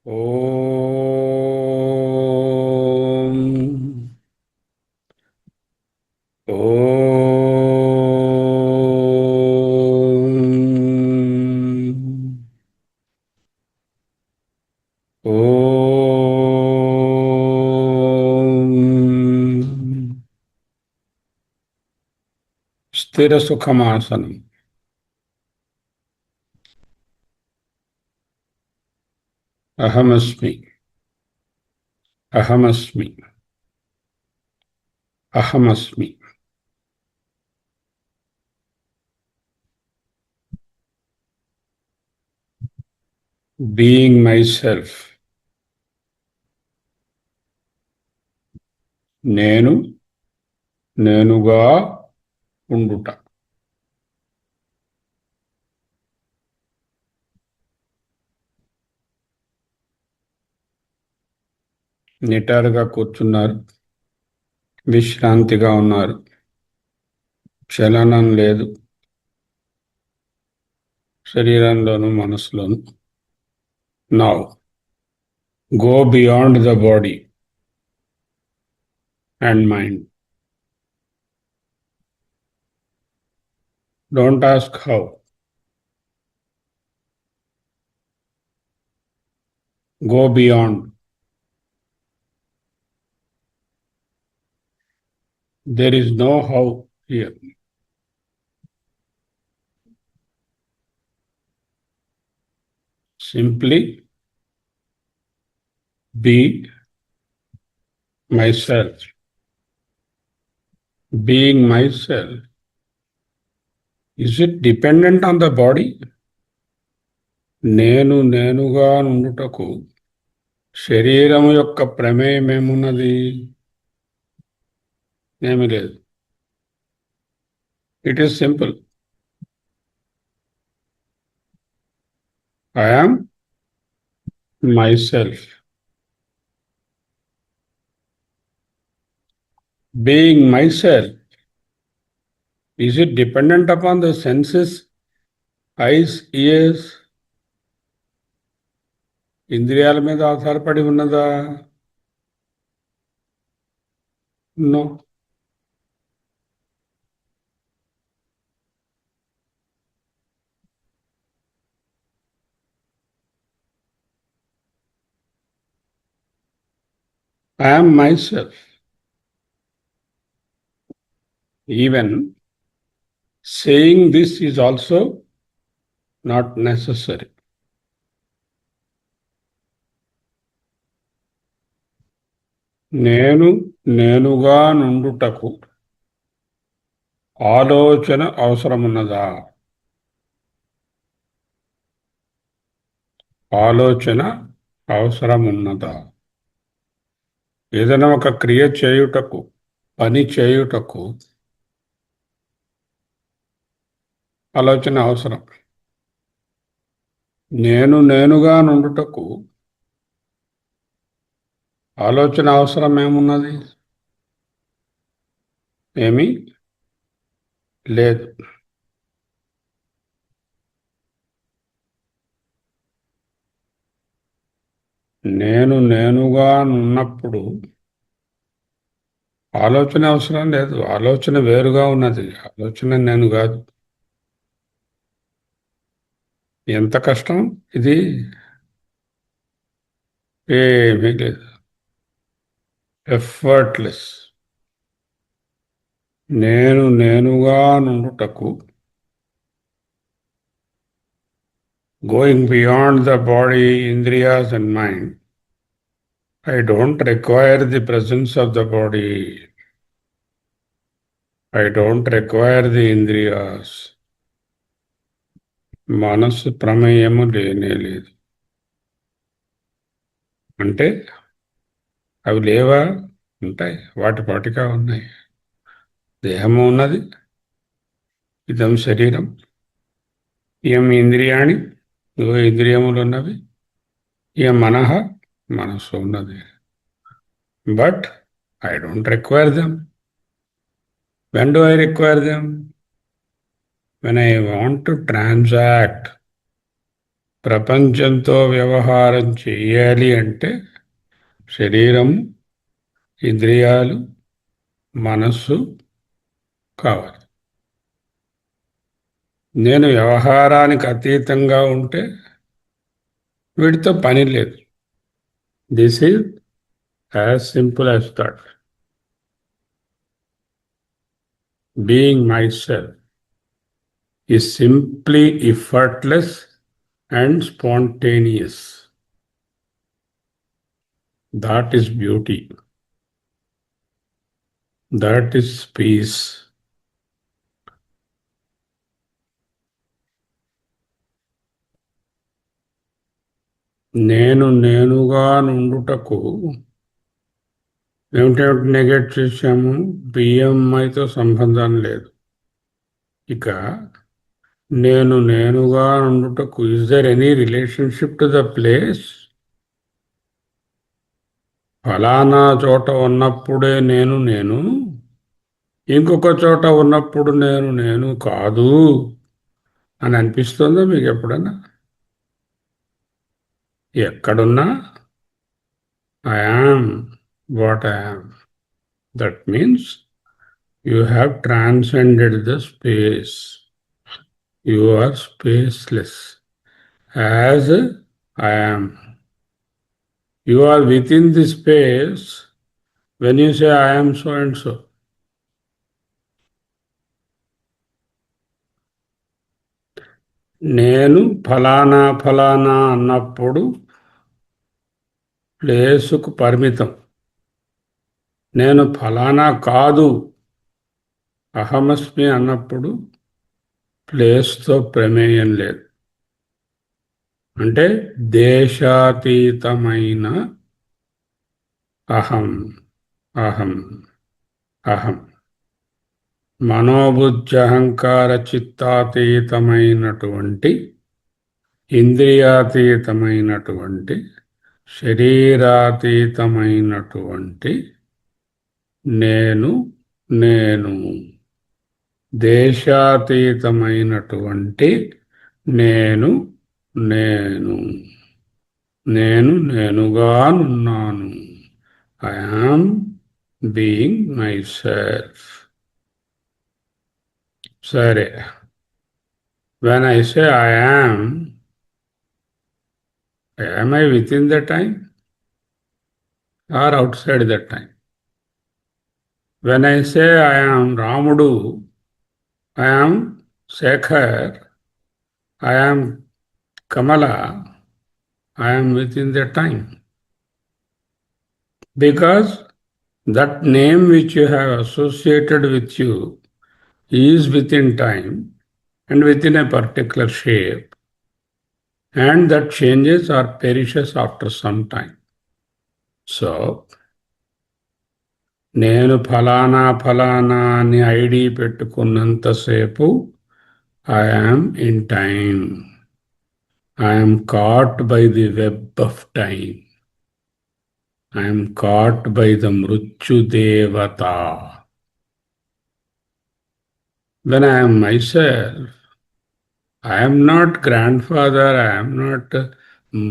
ఓం ఓం ఓం స్థిర సుఖమాసనం. అహమస్మి. అహమస్మి. అహమస్మి. Being myself. నేను నేనుగా ఉండుట. నిటారుగా కూర్చున్నారు. విశ్రాంతిగా ఉన్నారు. చలనం లేదు శరీరంలోను మనసులోను. Now go beyond the body and mind. Don't ask how. Go beyond. There is no how here. Simply be myself. Being myself, is it dependent on the body? నేను నేనుగా నుండుటకు శరీరము యొక్క ప్రమేయం ఏమున్నది? ఏమి లేదు. It is simple. I am myself. Being myself, is it dependent upon the senses, eyes, ears? ఇంద్రియాల మీద ఆధారపడి ఉన్నదా? No. I am myself. Even saying this is also not necessary. నేను నేనుగా నుండుటకు ఆలోచన అవసరమున్నదా? ఆలోచన అవసరమున్నదా? ఏదైనా ఒక క్రియ చేయుటకు, పని చేయుటకు ఆలోచన అవసరం. నేను నేనుగా నుండుటకు ఆలోచన అవసరం ఏమున్నది? ఏమీ లేదు. నేను నేనుగా ఉన్నప్పుడు ఆలోచన అవసరం లేదు. ఆలోచన వేరుగా ఉన్నది. ఆలోచన నేను కాదు. ఎంత కష్టం ఇది! ఏమీ లేదు. ఎఫర్ట్లెస్. నేను నేనుగా నుండుటకు going beyond the body, indriyas and mind, I don't require the presence of the body. I don't require the indriyas. మనస్సు ప్రమేయము లేనే లేదు. అంటే అవి లేవా? ఉంటాయి. వాటి పాటిగా ఉన్నాయి. దేహము ఉన్నది. ఇదం శరీరం. ఇయం ఇంద్రియాణి, ఇంద్రియములు ఉన్నవి. ఇయం మనః, మనస్సు ఉన్నది. But I don't require them. When do I require them? When I want to transact, ప్రపంచంతో వ్యవహారం చెయ్యాలి అంటే శరీరం, ఇంద్రియాలు, మనస్సు కావాలి. నేను వ్యవహారానికి అతీతంగా ఉంటే వీటితో పని లేదు. This is as simple as that. Being my self is simply effortless and spontaneous. That is beauty. That is peace. నేను నేనుగా నుండుటకు ఏమిటేమిటి నెగెట్ చేశాము? బిఎంఐతో సంబంధం లేదు. ఇక నేను నేనుగా నుండుటకు is there any relationship to the place? ఫలానా చోట ఉన్నప్పుడే నేను నేను, ఇంకొక చోట ఉన్నప్పుడు నేను నేను కాదు అని అనిపిస్తుందా మీకు ఎప్పుడన్నా? ఎక్కడున్నా I am what I am. That means you have transcended the space. You are spaceless as I am. You are within the space when you say I am so and so. నేను ఫలానా ఫలానా అన్నప్పుడు ప్లేసుకు పరిమితం. నేను ఫలానా కాదు అహమస్మి అన్నప్పుడు ప్లేస్తో ప్రమేయం లేదు. అంటే దేశాతీతమైన అహం అహం అహం. మనోబుద్ధహంకార చిత్తాతీతమైనటువంటి, ఇంద్రియాతీతమైనటువంటి, శరీరాతీతమైనటువంటి నేను నేను. దేశాతీతమైనటువంటి నేను నేను. నేను నేనుగానున్నాను. I am being myself. సరే, when I say I am I within the time or outside the time? When I say I am Ramudu, I am Shekhar, I am Kamala, I am within the time. Because that name which you have associated with you is within time and within a particular shape, and that changes or perishes after some time. So, నేను ఫలానా ఫలానా అని ID పెట్టుకున్నంతసేపు I am in time. I am caught by the web of time. I am caught by the మృత్యుదేవత. When I am myself, I am not grandfather, I am not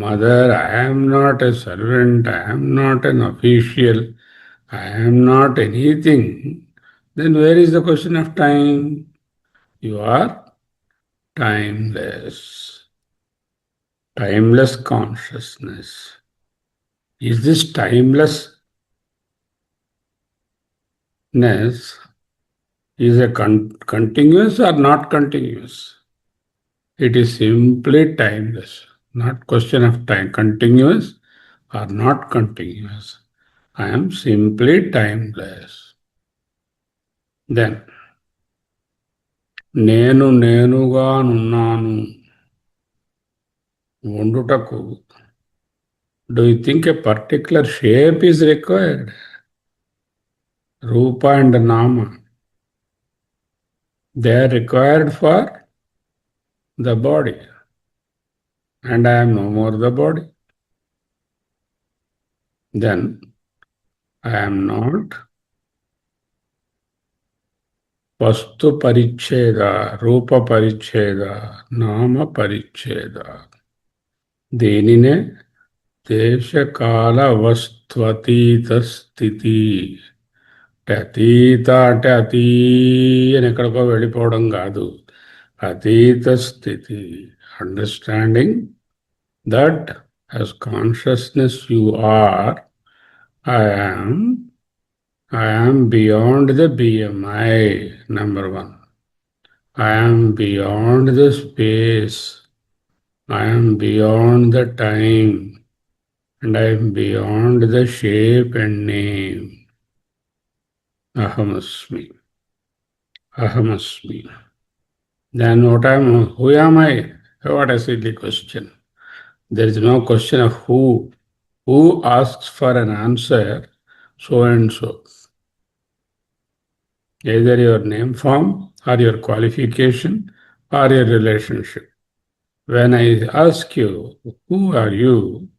mother, I am not a servant, I am not an official, I am not anything. Then where is the question of time? You are timeless. Timeless consciousness. Is this timelessness is a continuous or not continuous? It is simply timeless, not question of time, continuous or not continuous. I am simply timeless. Then, నేను నేనుగానున్నాను ఉండుటకు, do you think a particular shape is required? Rupa and Nama, they are required for the body, and I am no more the body. Then I am not వస్తు పరిచ్ఛేద, రూప పరిచ్ఛేద, నామ పరిచ్ఛేద. దీనినే దేశకాల వస్త్వతీత స్థితి. అతీత అంటే అతీ అని ఎక్కడికో వెళ్ళిపోవడం కాదు. అతీత స్థితి. Understanding that as consciousness you are, I am beyond the BMI, number one. I am beyond the space. I am beyond the time. And I am beyond the shape and name. Ahamasmi. Ahamasmi. Then who am I? What a silly question. There is no question of who. Who asks for an answer? So and so. Either your name form or your qualification or your relationship. When I ask you, who are you?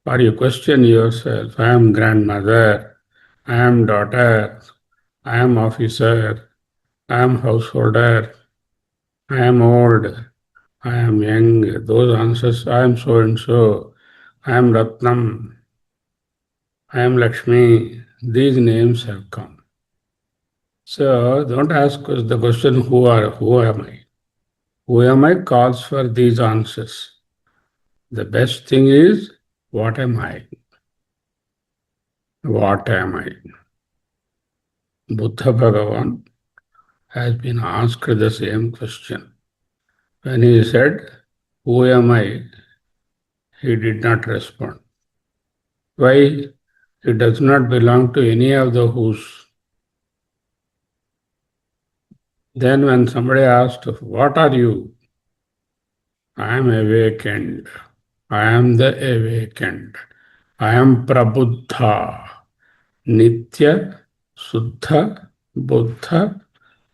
Or you question yourself, I am grandmother, I am daughter, I am officer, I am householder, I am old, I am young. Those answers, I am so and so, I am Ratnam, I am Lakshmi. These names have come. So don't ask us the question, who am I? Who am I calls for these answers. The best thing is, what am I? What am I? Buddha Bhagavan has been asked the same question. When he said, who am I? He did not respond. Why? He does not belong to any of the who's. Then when somebody asked, what are you? I am awakened. I am the awakened. I am Prabuddha. Nitya Suddha Buddha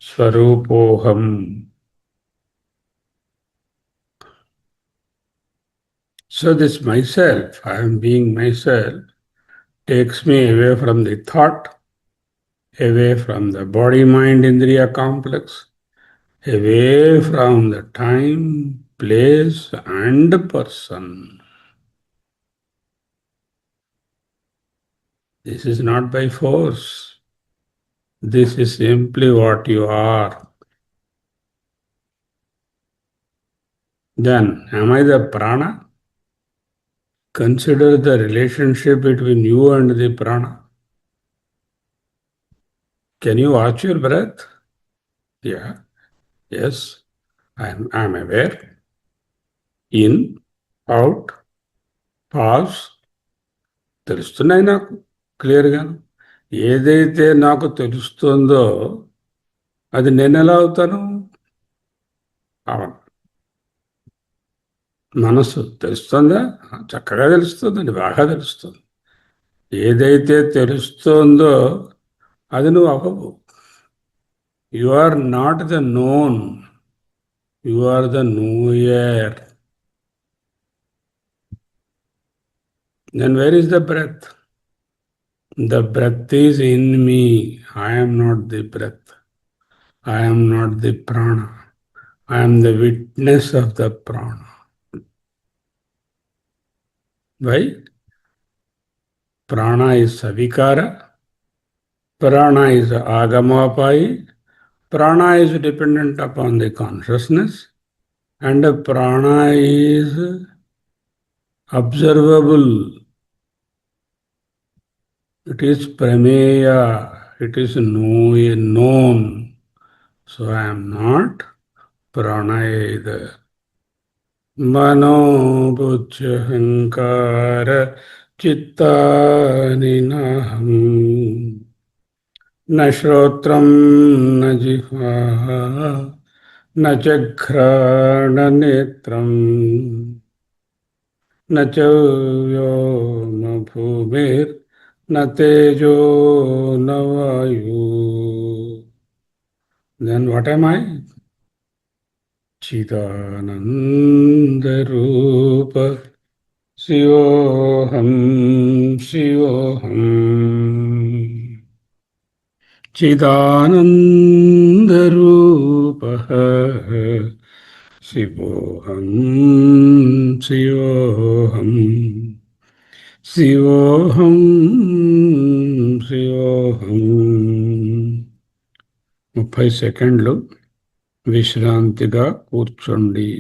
Swarupoham. So this myself, I am being myself, takes me away from the thought, away from the body-mind-indriya complex, away from the time, place, and person. This is not by force. This is simply what you are. Then, am I the prana? Consider the relationship between you and the prana. Can you watch your breath? Yeah. Yes. I'm aware. In, out, pause. తెలుస్తున్నాయి నాకు క్లియర్గాను. ఏదైతే నాకు తెలుస్తుందో అది నేను ఎలా అవుతాను? అవును. మనసు తెలుస్తుందా? చక్కగా తెలుస్తుందండి, బాగా తెలుస్తుంది. ఏదైతే తెలుస్తుందో అది నువ్వు అవ్వవు. You are not the known, you are the knower. Then where is the breath? The breath is in me. I am not the breath. I am not the prana. I am the witness of the prana. Why? Prana is savikara. Prana is agamapayi. Prana is dependent upon the consciousness. And prana is observable. It is prameya. It is known. So I am not prana either. मनोबुद्ध्यहङ्कार चित्तानि नाहम् न श्रोत्रं न जिह्वा न चघ्राणनेत्रम् न च व्योमभूमिर्न तेजो न वायु. Then what am I? Chidanandarupa Shivoham Shivoham. Chidanandarupa శివోహం శివోహం శివోహం శివోహం. 30 సెకండ్లు విశ్రాంతిగా కూర్చోండి.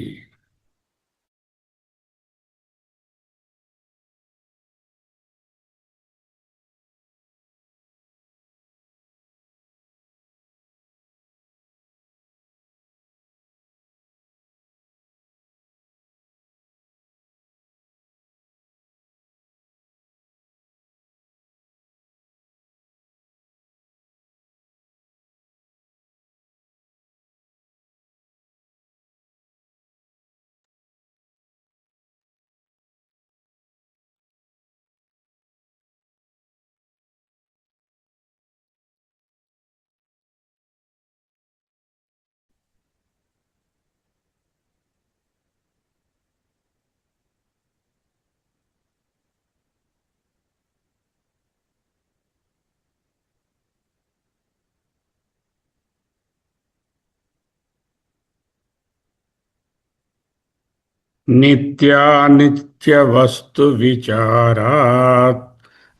నిత్యానిత్య వస్తు విచారాత్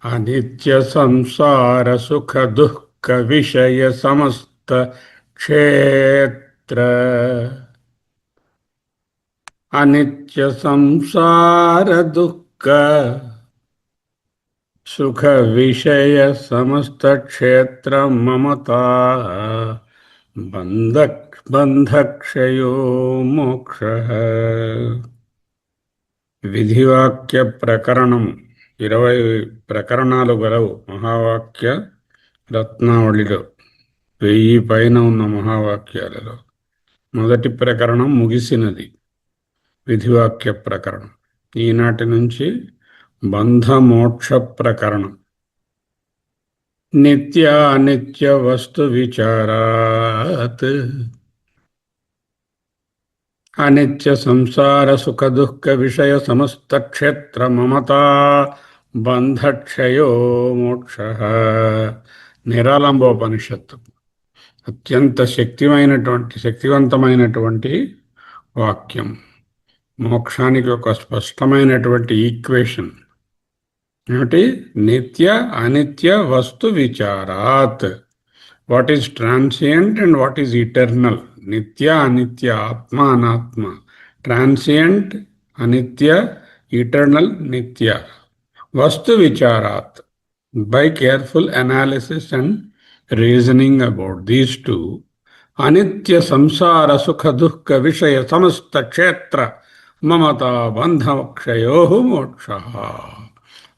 అనిత్య సంసార సుఖ దుఃఖ విషయ సమస్త క్షేత్ర అనిత్య సంసార దుఃఖ సుఖ విషయ సమస్త క్షేత్ర మమతా బంధక్షయో మోక్ష. విధివాక్య ప్రకరణం 20 ప్రకరణాలు గలవు మహావాక్య రత్నావళిలో. 1000 పైన ఉన్న మహావాక్యాలలో మొదటి ప్రకరణం ముగిసినది, విధివాక్య ప్రకరణం. ఈనాటి నుంచి బంధమోక్ష ప్రకరణం. నిత్య అనిత్య వస్తు విచారాత్ అనిత్య సంసార సుఖ దుఃఖ విషయ సమస్త క్షేత్ర మమతా బంధక్షయో మోక్ష. నిరాలంబోపనిషత్తు అత్యంత శక్తివంతమైనటువంటి వాక్యం. మోక్షానికి ఒక స్పష్టమైనటువంటి ఈక్వేషన్ ఏమిటి? నిత్య అనిత్య వస్తు విచారాత్. What is transient and what is eternal? నిత్య అనిత్య, ఆత్మ అనాత్మ. ట్రాన్సియంట్ అనిత్య, ఇటర్నల్ నిత్య. వస్తు విచారాత్. By careful analysis and reasoning about these two, అనిత్య సంసార సుఖ దుఃఖ విషయ సమస్త క్షేత్ర మమతా బంధక్షయో మోక్ష.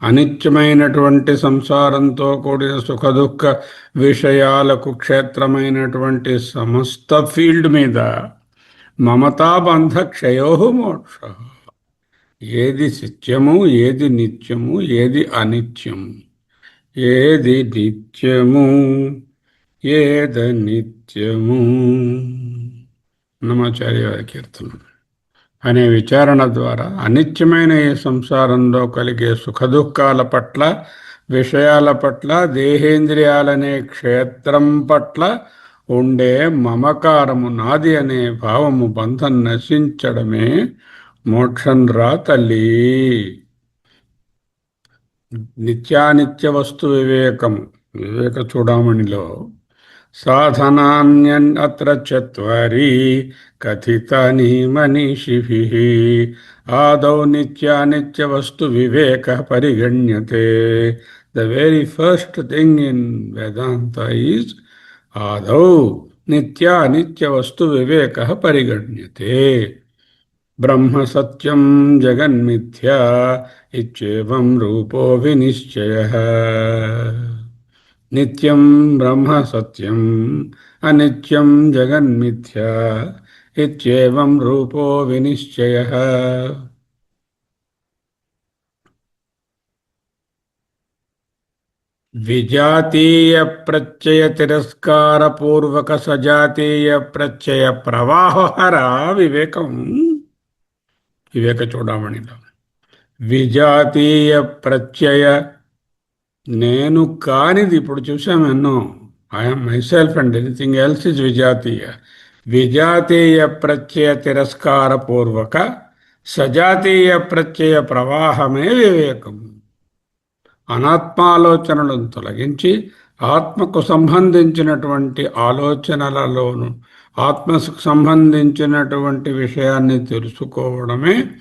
అనిత్యమైనటువంటి సంసారంతో కూడిన సుఖ దుఃఖ విషయాలకు క్షేత్రమైనటువంటి సమస్త ఫీల్డ్ మీద మమతాబంధ క్షయో మోక్ష. ఏది సత్యము, ఏది నిత్యము, ఏది అనిత్యము, ఏది నిత్యము, ఏదనిత్యము. నమాచార్య కీర్తనం అనే విచారణ ద్వారా అనిత్యమైన ఈ సంసారంలో కలిగే సుఖదుఖాల పట్ల, విషయాల పట్ల, దేహేంద్రియాలనే క్షేత్రం పట్ల ఉండే మమకారము, నాది అనే భావము, బంధం నశించడమే మోక్షం రా తల్లి. నిత్యానిత్య వస్తు వివేకము, వివేక చూడామణిలో సాధనాన్యత్ర చత్వరి కథితాని మనీషిభిః ఆదౌ నిత్యానిత్య వస్తు వివేక పరిగణ్యతే. The very first thing in Vedanta is ఆదౌ నిత్యానిత్య వస్తు వివేక పరిగణ్యతే. బ్రహ్మ సత్యం జగన్మిథ్యా ఇత్యేవం రూపో వినిశ్చయః. నిత్యం బ్రహ్మ సత్యం, అనిత్యం జగన్మిథ్యా ఇత్యేవం రూపో వినిశ్చయః. విజాతీయ ప్రత్యయ తిరస్కార పూర్వక సజాతీయ ప్రత్యయ ప్రవాహర వివేకం. వివేక చూడమణిలో విజాతీయ ప్రత్యయ, నేను కానిది ఇప్పుడు చూసాం ఎన్నో. I am myself and anything else is విజాతీయ. విజాతీయ ప్రత్యయ తిరస్కారపూర్వక సజాతీయ ప్రత్యయ ప్రవాహమే వివేకం. అనాత్మాలోచనలను తొలగించి ఆత్మకు సంబంధించినటువంటి ఆలోచనలలోను ఆత్మకు సంబంధించినటువంటి విషయాన్ని తెలుసుకోవడమే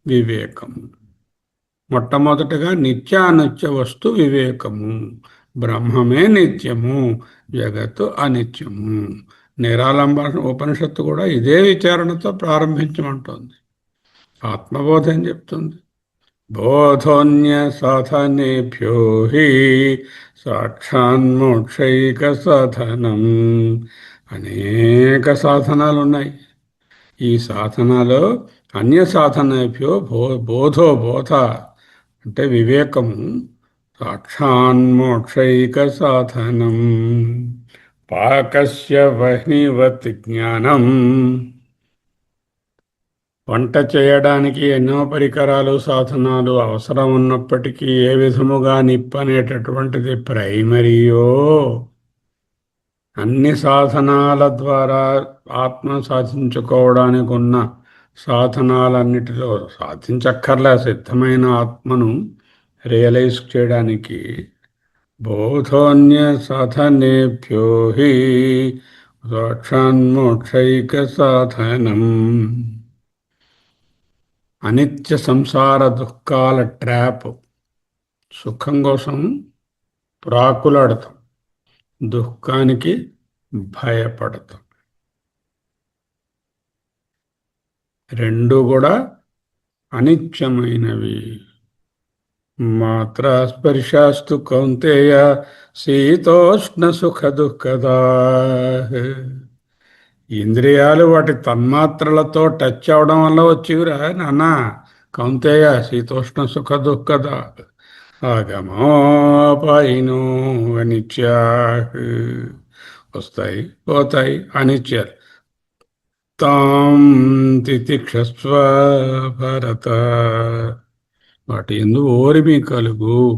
వివేకము. మొట్టమొదటగా నిత్యానిత్య వస్తు వివేకము. బ్రహ్మమే నిత్యము, జగత్తు అనిత్యము. నిరాలంబన ఉపనిషత్తు కూడా ఇదే విచారణతో ప్రారంభించమంటోంది. ఆత్మబోధ అని చెప్తుంది. బోధోన్య సాధనేభ్యో హి సాక్షాన్మోక్షైక సాధనం. అనేక సాధనాలు ఉన్నాయి. ఈ సాధనలో అన్య సాధనేభ్యో బోధో బోధ అంటే వివేకము సాక్షాన్మోక్షైక సాధనం. పాకస్య వహ్నివత్ జ్ఞానం. వంట చేయడానికి ఎన్నో పరికరాలు సాధనాలు అవసరం ఉన్నప్పటికీ ఏ విధముగా నిప్పనేటటువంటిది ప్రైమరీయో, అన్ని సాధనాల ద్వారా ఆత్మ సాధించుకోవడానికి ఉన్న సాధనాలన్నిటిలో సాధించక్కర్లే సిద్ధమైన ఆత్మను రియలైజ్ చేయడానికి బోధోన్య సాధనేభ్యో హి సాక్షాన్మోక్షైక సాధనం. అనిత్య సంసార దుఃఖాల ట్రాప్. సుఖం కోసం ప్రాకులాడతాం, దుఃఖానికి భయపడతాం. రెండు కూడా అనిత్యమైనవి. మాత్ర స్పర్శాస్తు కౌంతేయ శీతోష్ణ సుఖ దుఃఖదా. ఇంద్రియాలు వాటి తన్మాత్రలతో టచ్ అవడం వల్ల వచ్చేవిరా నాన్న కౌంతేయ శీతోష్ణ సుఖ దుఃఖదా. ఆగమోపాయినో అనిత్యా. వస్తాయి పోతాయి అనిత్యాలు. తాం తితిక్షస్వ భరత. వాటి ఎందు ఓరిమి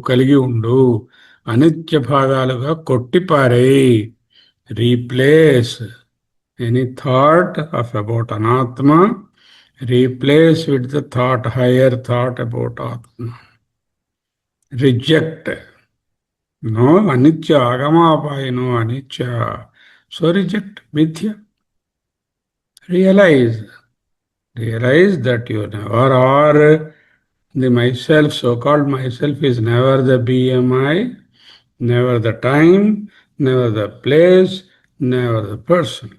కలిగి ఉండు. అనిత్య భాగాలుగా కొట్టిపారేయి. Replace any thought of about అనాత్మ, replace with the thought, higher thought about ఆత్మ. రిజెక్ట్. నో అనిత్య, ఆగమాపాయనో అనిత్య. సో రిజెక్ట్ మిథ్య. Realize that you never are the myself. So-called myself is never the BMI, never the time, never the place, never the person.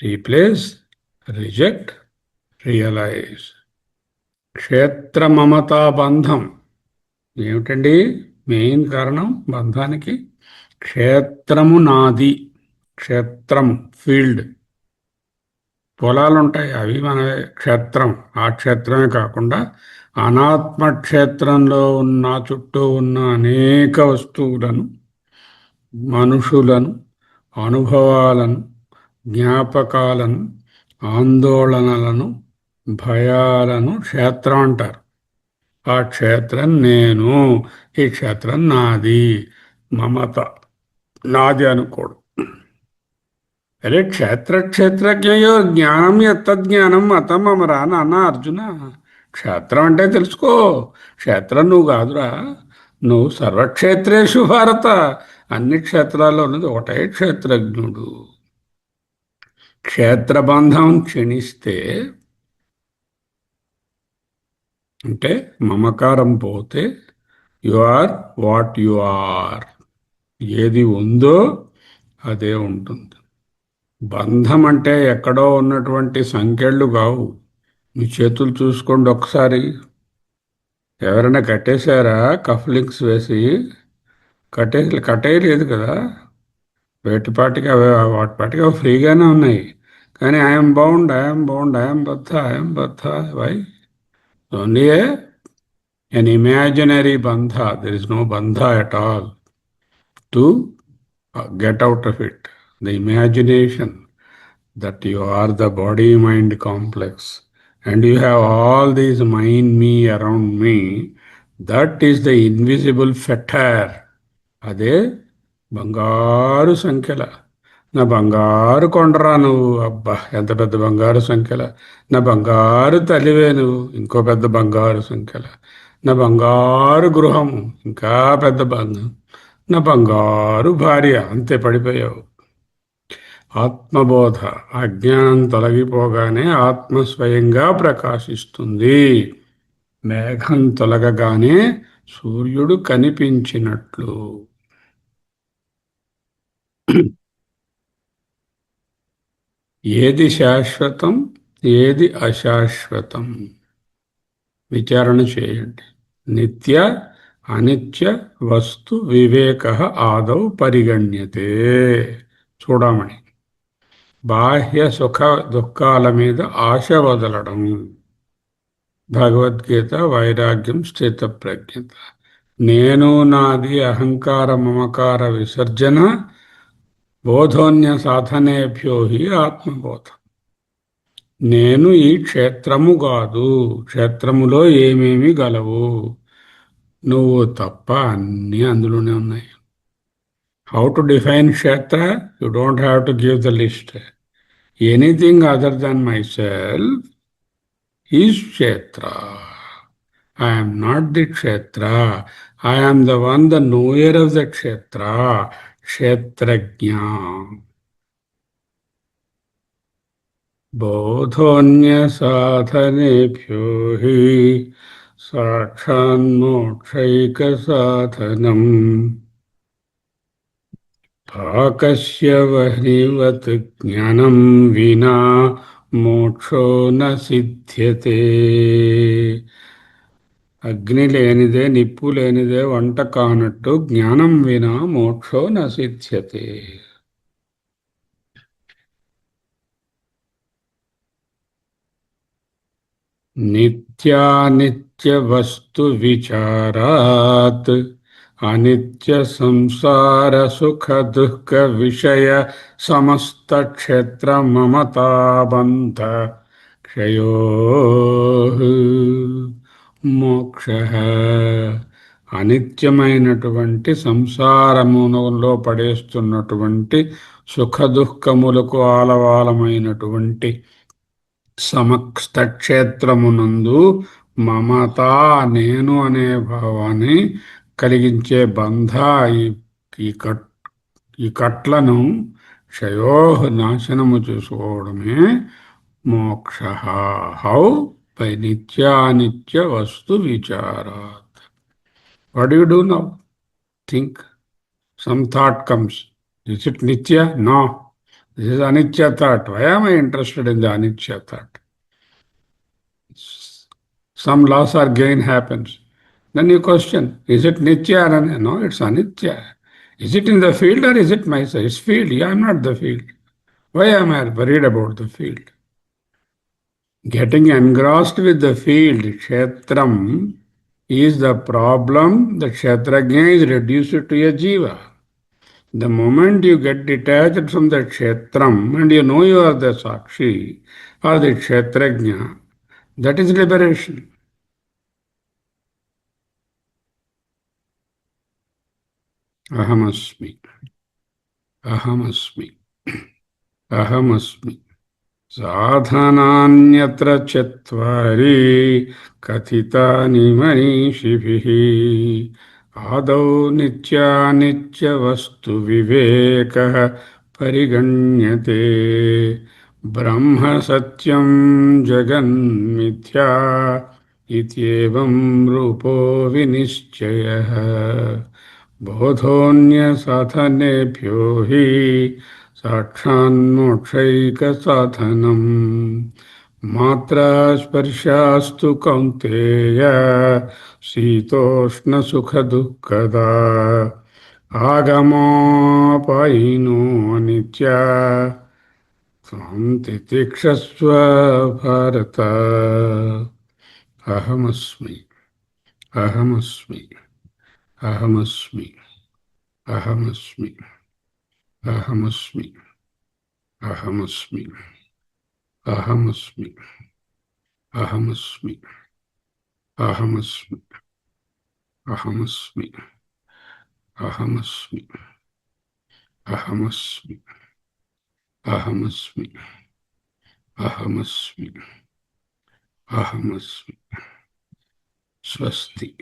Replace, reject, realize. క్షేత్ర మమతా బంధం ఏమిటండి? Main కారణం బంధానికి క్షేత్రము నాది. క్షేత్రం ఫీల్డ్. పొలాలు ఉంటాయి, అవి మన క్షేత్రం. ఆ క్షేత్రమే కాకుండా అనాత్మ క్షేత్రంలో ఉన్న చుట్టూ ఉన్న అనేక వస్తువులను, మనుషులను, అనుభవాలను, జ్ఞాపకాలను, ఆందోళనలను, భయాలను క్షేత్రం అంటారు. ఆ క్షేత్రం నేను, ఈ క్షేత్రం నాది. మమత నాది అనుకోడు. అరే క్షేత్రజ్ఞయో జ్ఞానం యత్తజ్ఞానం మతం అమరా నాన్న అర్జున. క్షేత్రం అంటే తెలుసుకో. క్షేత్రం నువ్వు కాదురా, నువ్వు సర్వక్షేత్రేషు భారత. అన్ని క్షేత్రాల్లో ఉన్నది ఒకటే క్షేత్రజ్ఞుడు. క్షేత్రబంధం క్షీణిస్తే అంటే మమకారం పోతే you are what you are. ఏది ఉందో అదే ఉంటుంది. బంధం అంటే ఎక్కడో ఉన్నటువంటి సంఖ్యలు కావు. మీ చేతులు చూసుకోండి ఒకసారి. ఎవరైనా కట్టేశారా? కఫ్లింగ్స్ వేసి కట్టేయలేదు కదా. వాటిపాటికి అవి ఫ్రీగానే ఉన్నాయి. కానీ ఐఎమ్ బౌండ్, ఐఎమ్ బద్ధ. Why? Only an imaginary bandha. There is no bandha at all to get out of it. The imagination that you are the body-mind complex and you have all these mind, me around me, that is the invisible fetter. అదే బంగారు సంఖ్యల నా బంగారు కొండరా నువ్వు, అబ్బా ఎంత పెద్ద బంగారు సంఖ్యల. నా బంగారు తల్లివే నువ్వు, ఇంకో పెద్ద బంగారు సంఖ్యల. నా బంగారు గృహము, ఇంకా పెద్ద బంధం. నా బంగారు భార్య, అంతే పడిపోయావు. ఆత్మబోధ, అజ్ఞానం తొలగిపోగానే ఆత్మ స్వయంగా ప్రకాశిస్తుంది. మేఘం తొలగగానే సూర్యుడు కనిపించినట్లు. ఏది శాశ్వతం, ఏది అశాశ్వతం విచారణ చేయండి. నిత్య అనిత్య వస్తు వివేక ఆదౌ పరిగణ్యతే. చూడమని. బాహ్య సుఖ దుఃఖాల మీద ఆశ వదలడం. భగవద్గీత వైరాగ్యం స్థితప్రజ్ఞత. నేను నాది అహంకార మమకార విసర్జన బోధోన్య సాధనేభ్యో హి ఆత్మబోధ. నేను ఈ క్షేత్రము కాదు, క్షేత్రములో ఏమేమి గలవు, నువ్వు తప్ప అన్నీ అందులోనే ఉన్నాయి. హౌ టు డిఫైన్ క్షేత్ర? You don't have to give the list. Anything other than my self is క్షేత్ర. I am not the kshetra. I am the one, the knower of the kshetra. Kshetrajna. बोधोऽन्यसाधनेभ्यो हि साक्षान्मोक्षैकसाधनम् भाकस्य वह्निवत् ज्ञानं विना మోక్షో న సిద్ధ్యతే. అగ్ని లేనిదే, నిప్పు లేనిదే వంట కానట్టు జ్ఞానం వినా మోక్షో న సిద్ధ్యతే. నిత్యానిత్య వస్తు విచారాత్ అనిత్య సంసార సుఖ దుఃఖ విషయ సమస్త క్షేత్ర మమతాబంధ క్షయో మోక్షః. అనిత్యమైనటువంటి సంసారములో పడేస్తున్నటువంటి సుఖ దుఃఖములకు ఆలవాలమైనటువంటి సమస్త క్షేత్రమునందు మమత, నేను అనే భావాన్ని కలిగించే బంధ, ఈ కట్ ఈ కట్లను క్షయో నాశనము చేసుకోవడమే మోక్ష. హౌ? బై నిత్యానిత్య వస్తు విచారాత్. What you do now? Think. Some thought comes. Is it నిత్య? No. This is Anitya thought. Why am I interested in the Anitya thought? Some loss or gain happens. Then you question, is it Nitya or Anitya? No, it's Anitya. Is it in the field or is it myself? It's field. Yeah, I'm not the field. Why am I worried about the field? Getting engrossed with the field, Kshetram, is the problem. The Kshetrajna is reduced to a Jiva. The moment you get detached from the kshetram and you know you are the sakshi or the kshetrajna, that is liberation. Ahamasmi, ahamasmi, ahamasmi. సాధనాన్యత్ర చత్వారి కథితాని మనీషిభిః ఆదౌ నిత్యానిత్య వస్తు వివేకః పరిగణ్యతే. బ్రహ్మ సత్యం జగన్మిథ్యా ఇత్యేవం రూపో వినిశ్చయః బోధోన్యసాధనేభ్యో హి సాక్షాన్మోక్షైకసాధనం. మాత్రాస్పర్శాస్తు కౌంతేయ శీతోష్ణసుఖదుఃఖదా ఆగమోపాయినో నిత్యా త్వం తితిక్షస్వ భారత. అహమస్మి, అహమస్మి, అహమస్మి, అహమస్మి, అహమస్మి, అహమస్మి, అహమస్మి, అహమస్మి, అహమస్మి, అహమస్మి, అహమస్మి, అహమస్మి, అహమస్మి అహమస్మి అహమస్మి స్వస్తి.